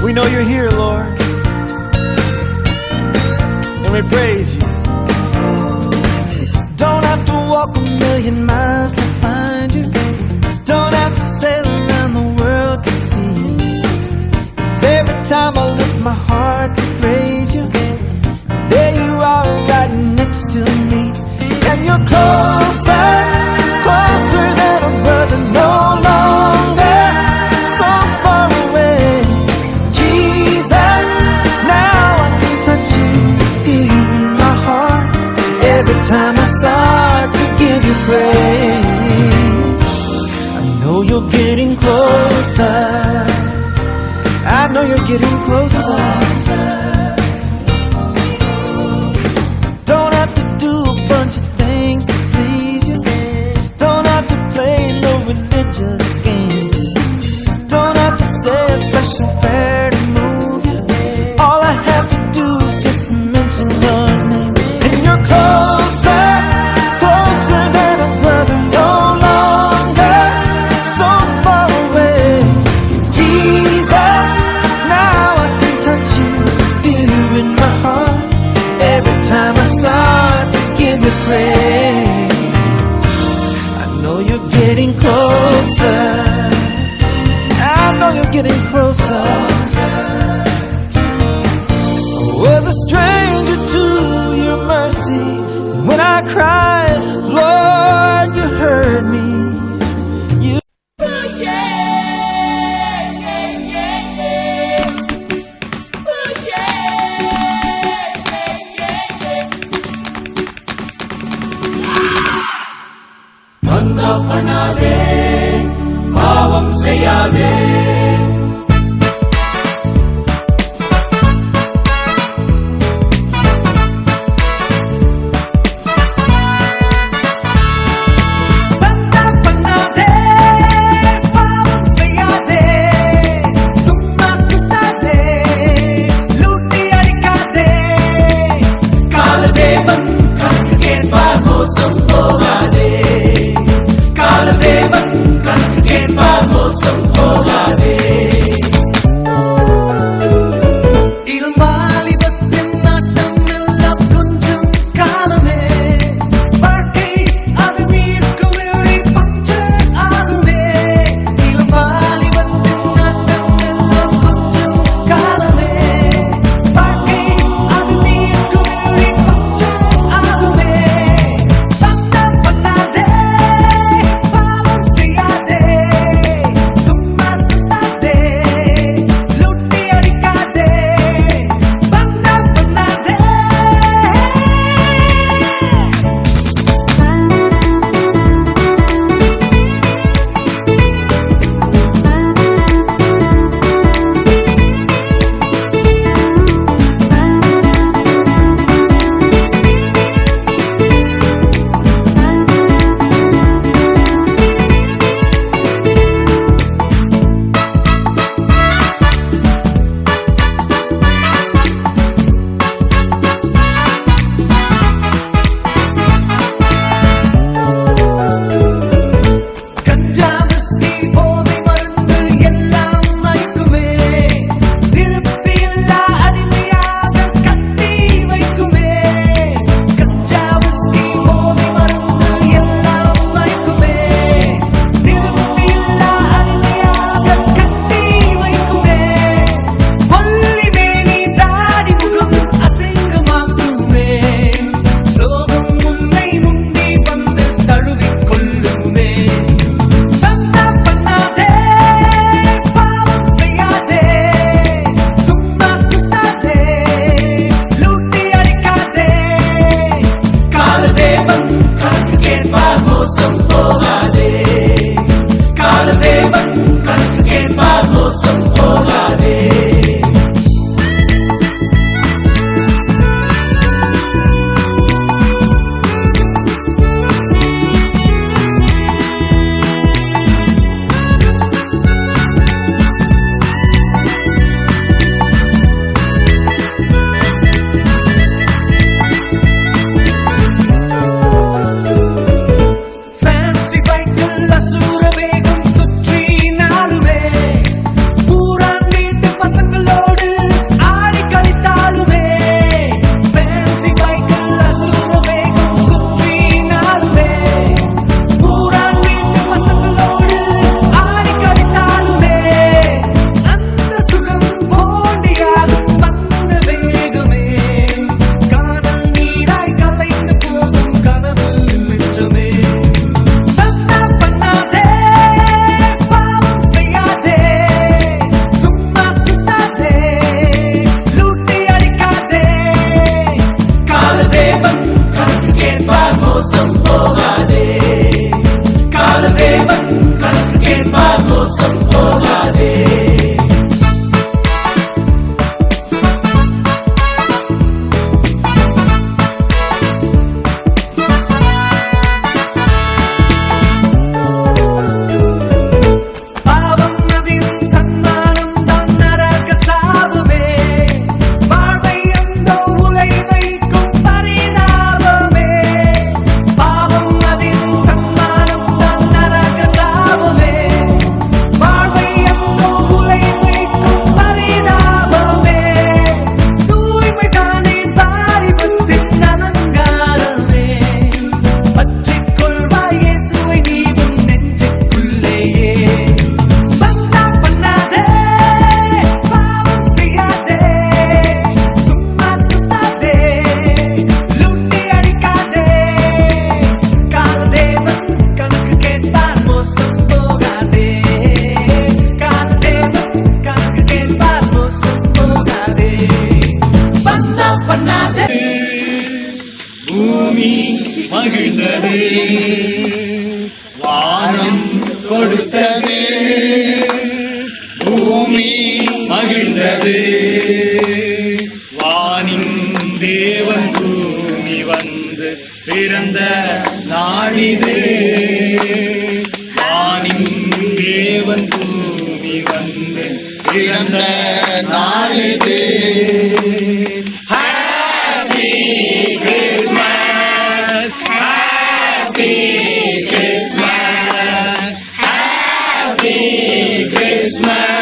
We know you're here, Lord, and we praise you. Don't have to walk a million miles to find you. Don't have to sail around the world to see you. 'Cause every time I lift my heart to praise you, there you are right next to me. And you're closer, closer than a brother, no longer so far away. Jesus, now I can touch you, feel you in my heart. Every time I start to give you praise, I know you're getting closer. I know you're getting closer. Don't have to do a bunch of things to please you. Don't have to play no religious games. Don't have to say a special prayer to move you. All I have to do is just mention your name. And you're closer, closer than a brother, no longer so far away. Jesus, now I can touch you, feel you in my heart. Every time I start to give you praise, I know you're getting closer. I know you're getting closer. I was a stranger to your mercy. When I cried, Lord, you heard me. You மன்னா பண்ணாதே, பாவம் செய்யாதே. மகிழ்ந்தது, வானம் கொடுத்தது, பூமி மகிழ்ந்தது, வானின் தேவன் பூமி வந்து பிறந்த நாளிது, வானின் தேவன் பூமி வந்து பிறந்த நாளிது. Happy Christmas, Happy Christmas, Happy Christmas.